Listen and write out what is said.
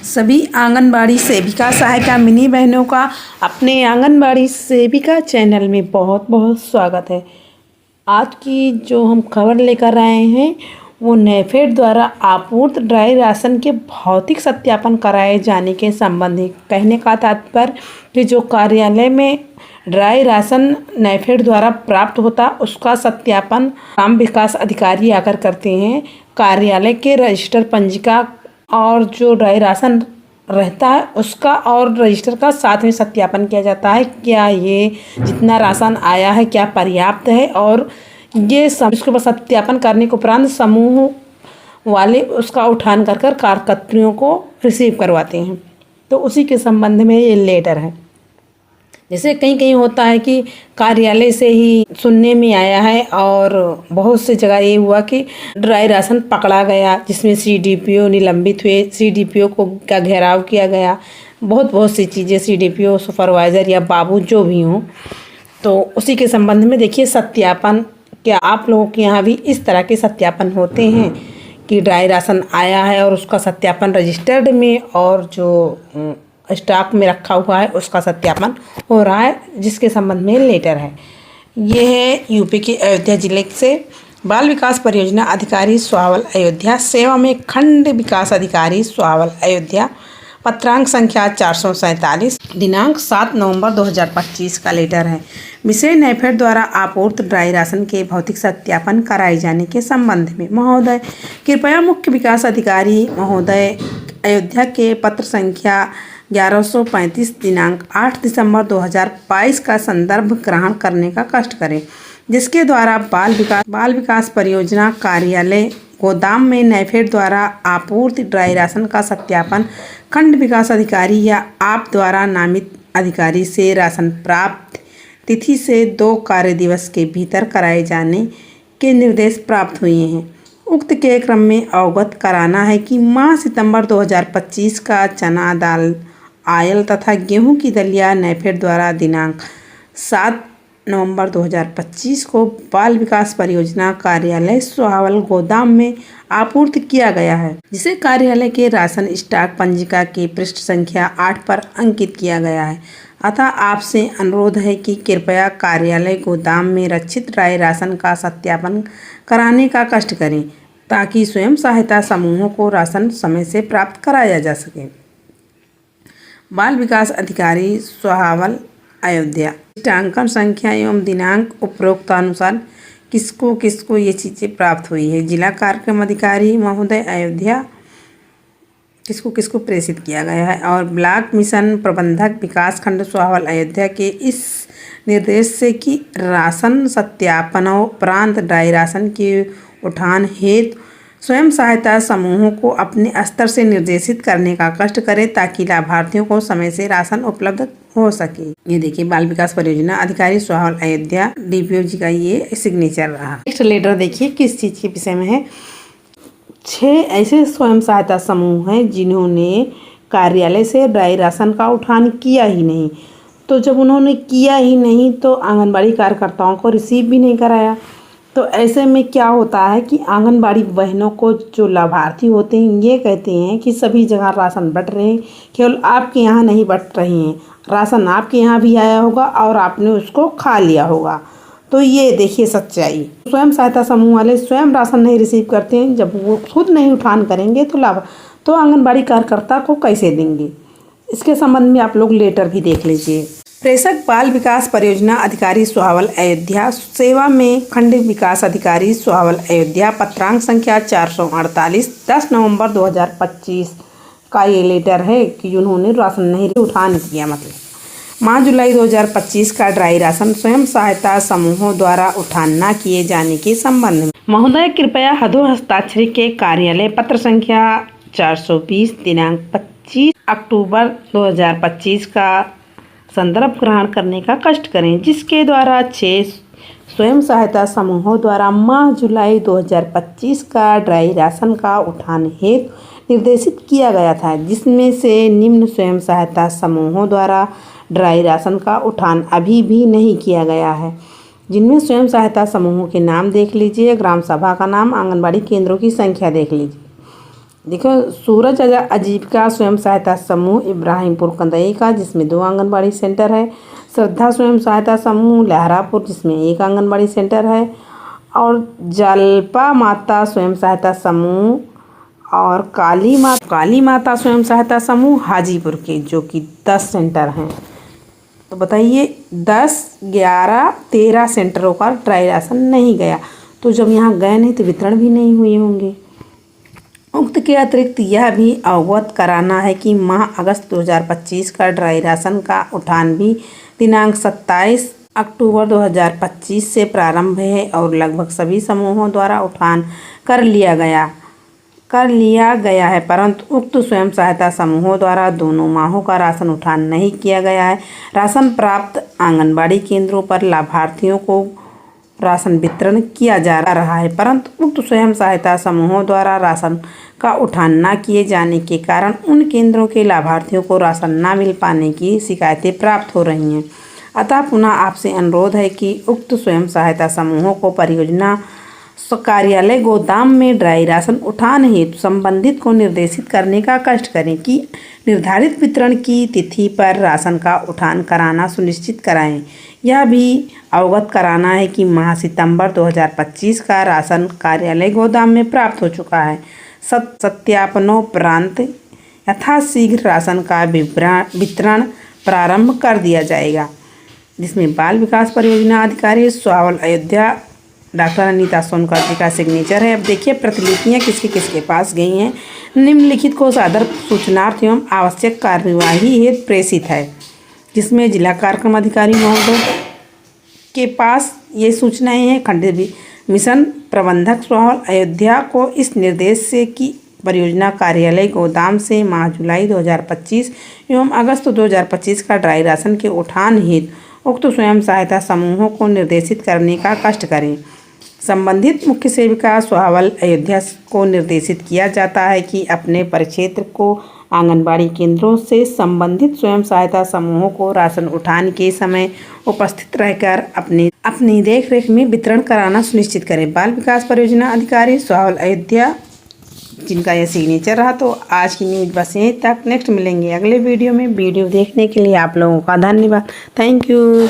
सभी आंगनबाड़ी सेविका सहायिका मिनी बहनों का अपने आंगनबाड़ी सेविका चैनल में बहुत बहुत स्वागत है। आज की जो हम खबर लेकर आए हैं वो नेफेड द्वारा आपूर्त ड्राई राशन के भौतिक सत्यापन कराए जाने के संबंधी। कहने का तात्पर्य कि जो कार्यालय में ड्राई राशन नेफेड द्वारा प्राप्त होता उसका सत्यापन ग्राम विकास अधिकारी आकर करते हैं। कार्यालय के रजिस्टर पंजिका और जो ड्राई राशन रहता है उसका और रजिस्टर का साथ में सत्यापन किया जाता है। क्या ये जितना राशन आया है क्या पर्याप्त है, और ये सब उसके बाद सत्यापन करने के उपरांत समूह वाले उसका उठान कर कार्यकर्त्रियों को रिसीव करवाते हैं। तो उसी के संबंध में ये लेटर है। जैसे कहीं कहीं होता है कि कार्यालय से ही सुनने में आया है और बहुत से जगह ये हुआ कि ड्राई राशन पकड़ा गया जिसमें सीडीपीओ निलंबित हुए, सीडीपीओ को का घेराव किया गया, बहुत सी चीज़ें, सीडीपीओ सुपरवाइज़र या बाबू जो भी हों। तो उसी के संबंध में देखिए सत्यापन, क्या आप लोगों के यहाँ भी इस तरह के सत्यापन होते हैं कि ड्राई राशन आया है और उसका सत्यापन रजिस्टर्ड में और जो स्टॉक में रखा हुआ है उसका सत्यापन हो रहा है, जिसके संबंध में लेटर है। ये है यूपी के अयोध्या जिले से बाल विकास परियोजना अधिकारी स्वावल अयोध्या, सेवा में खंड विकास अधिकारी स्वावल अयोध्या, पत्रांक संख्या 447, दिनांक 7 नवंबर 2025 का लेटर है। विषय नेफेड द्वारा आपूर्त ड्राई राशन के भौतिक सत्यापन कराए जाने के संबंध में महोदय कृपया मुख्य विकास अधिकारी महोदय अयोध्या के पत्र संख्या 1135 दिनांक 8 दिसंबर 2022 का संदर्भ ग्रहण करने का कष्ट करें, जिसके द्वारा बाल विकास परियोजना कार्यालय गोदाम में नेफेड द्वारा आपूर्ति ड्राई राशन का सत्यापन खंड विकास अधिकारी या आप द्वारा नामित अधिकारी से राशन प्राप्त तिथि से 2 कार्य दिवस के भीतर कराए जाने के निर्देश प्राप्त हुए हैं। उक्त के क्रम में अवगत कराना है कि माह सितंबर 2025 का चना दाल आयल तथा गेहूं की दलिया नेफेड द्वारा दिनांक 7 नवंबर 2025 को बाल विकास परियोजना कार्यालय सोहावल गोदाम में आपूर्ति किया गया है, जिसे कार्यालय के राशन स्टॉक पंजिका की पृष्ठ संख्या 8 पर अंकित किया गया है। अतः आपसे अनुरोध है कि कृपया कार्यालय गोदाम में रक्षित ड्राई राशन का सत्यापन कराने का कष्ट करें, ताकि स्वयं सहायता समूहों को राशन समय से प्राप्त कराया जा सके। बाल विकास अधिकारी सोहावल अयोध्या। अंकन संख्या एवं दिनांक उपरोक्त अनुसार किसको किसको ये चीज़ें प्राप्त हुई है। जिला कार्यक्रम अधिकारी महोदय अयोध्या किसको किसको प्रेषित किया गया है, और ब्लॉक मिशन प्रबंधक विकास खंड सोहावल अयोध्या के इस निर्देश से कि राशन सत्यापनोपरांत ड्राई राशन के उठान हेतु स्वयं सहायता समूहों को अपने स्तर से निर्देशित करने का कष्ट करें, ताकि लाभार्थियों को समय से राशन उपलब्ध हो सके। ये देखिए बाल विकास परियोजना अधिकारी सोहावल अयोध्या डीपीओ जी का ये सिग्नेचर रहा। नेक्स्ट लेटर देखिए किस चीज़ के विषय में है। 6 ऐसे स्वयं सहायता समूह हैं जिन्होंने कार्यालय से ड्राई राशन का उठान किया ही नहीं। तो जब उन्होंने किया ही नहीं तो आंगनबाड़ी कार्यकर्ताओं को रिसीव भी नहीं कराया। तो ऐसे में क्या होता है कि आंगनबाड़ी बहनों को जो लाभार्थी होते हैं ये कहते हैं कि सभी जगह राशन बंट रहे हैं, केवल आपके यहाँ नहीं बंट रहे हैं। राशन आपके यहाँ भी आया होगा और आपने उसको खा लिया होगा। तो ये देखिए सच्चाई। स्वयं सहायता समूह वाले स्वयं राशन नहीं रिसीव करते हैं, जब वो खुद नहीं उठान करेंगे तो आंगनबाड़ी कार्यकर्ता को कैसे देंगे। इसके संबंध में आप लोग लेटर भी देख लीजिए। प्रेषक बाल विकास परियोजना अधिकारी सोहावल अयोध्या, सेवा में खंड विकास अधिकारी सोहावल अयोध्या, पत्रांक संख्या 448, 10 नवंबर 2025 का ये लेटर है कि उन्होंने राशन नहीं उठान किया। मतलब माह जुलाई 2025 का ड्राई राशन स्वयं सहायता समूहों द्वारा उठान न किए जाने के संबंध में महोदय कृपया हदो हस्ताक्षरी के कार्यालय पत्र संख्या 420 दिनांक 25 अक्टूबर 2025 का संदर्भ ग्रहण करने का कष्ट करें, जिसके द्वारा 6 स्वयं सहायता समूहों द्वारा माह जुलाई 2025 का ड्राई राशन का उठान हेतु निर्देशित किया गया था, जिसमें से निम्न स्वयं सहायता समूहों द्वारा ड्राई राशन का उठान अभी भी नहीं किया गया है, जिनमें स्वयं सहायता समूहों के नाम देख लीजिए, ग्राम सभा का नाम, आंगनबाड़ी केंद्रों की संख्या देख लीजिए। देखो, सूरज आजीविका स्वयं सहायता समूह इब्राहिमपुर कंदई का, जिसमें 2 आंगनबाड़ी सेंटर है। श्रद्धा स्वयं सहायता समूह लहरापुर, जिसमें 1 आंगनबाड़ी सेंटर है। और जलपा माता स्वयं सहायता समूह और काली माता स्वयं सहायता समूह हाजीपुर के, जो कि 10 सेंटर हैं। तो बताइए 10, 11, 13 सेंटरों का ड्राई राशन नहीं गया। तो जब यहाँ गए नहीं तो वितरण भी नहीं हुए होंगे। उक्त के अतिरिक्त यह भी अवगत कराना है कि माह अगस्त 2025 का ड्राई राशन का उठान भी दिनांक 27 अक्टूबर 2025 से प्रारंभ है और लगभग सभी समूहों द्वारा उठान कर लिया गया है, परंतु उक्त स्वयं सहायता समूहों द्वारा दोनों माहों का राशन उठान नहीं किया गया है। राशन प्राप्त आंगनबाड़ी केंद्रों पर लाभार्थियों को राशन वितरण किया जा रहा है, परंतु उक्त स्वयं सहायता समूहों द्वारा राशन का उठान न किए जाने के कारण उन केंद्रों के लाभार्थियों को राशन न मिल पाने की शिकायतें प्राप्त हो रही हैं। अतः पुनः आपसे अनुरोध है कि उक्त स्वयं सहायता समूहों को परियोजना कार्यालय गोदाम में ड्राई राशन उठान हेतु संबंधित को निर्देशित करने का कष्ट करें कि निर्धारित वितरण की तिथि पर राशन का उठान कराना सुनिश्चित कराएं। यह भी अवगत कराना है कि माह सितंबर 2025 का राशन कार्यालय गोदाम में प्राप्त हो चुका है। सत्यापनोपरांत यथाशीघ्र राशन का वितरण प्रारंभ कर दिया जाएगा, जिसमें बाल विकास परियोजना अधिकारी स्वावल अयोध्या डॉक्टर अनीता सोनकर जी का सिग्नेचर है। अब देखिए प्रतिलिपियाँ किसके किसके पास गई हैं। निम्नलिखित को सादर सूचनार्थ एवं आवश्यक कार्यवाही हेतु प्रेषित है, जिसमें जिला कार्यक्रम अधिकारी महोदय के पास ये सूचनाएं हैं। खंडित मिशन प्रबंधक स्वावल अयोध्या को इस निर्देश से कि परियोजना कार्यालय गोदाम से माह जुलाई 2025 एवं अगस्त 2025 का ड्राई राशन के उठान हेतु उक्त स्वयं सहायता समूहों को निर्देशित करने का कष्ट करें। संबंधित मुख्य सेविका स्वावल अयोध्या को निर्देशित किया जाता है कि अपने परिक्षेत्र को आंगनबाड़ी केंद्रों से संबंधित स्वयं सहायता समूहों को राशन उठान के समय उपस्थित रहकर अपनी देखरेख में वितरण कराना सुनिश्चित करें। बाल विकास परियोजना अधिकारी स्वावल अयोध्या, जिनका यह सिग्नेचर रहा। तो आज की न्यूज़ बस यहीं तक। नेक्स्ट मिलेंगे अगले वीडियो में। वीडियो देखने के लिए आप लोगों का धन्यवाद। Thank you.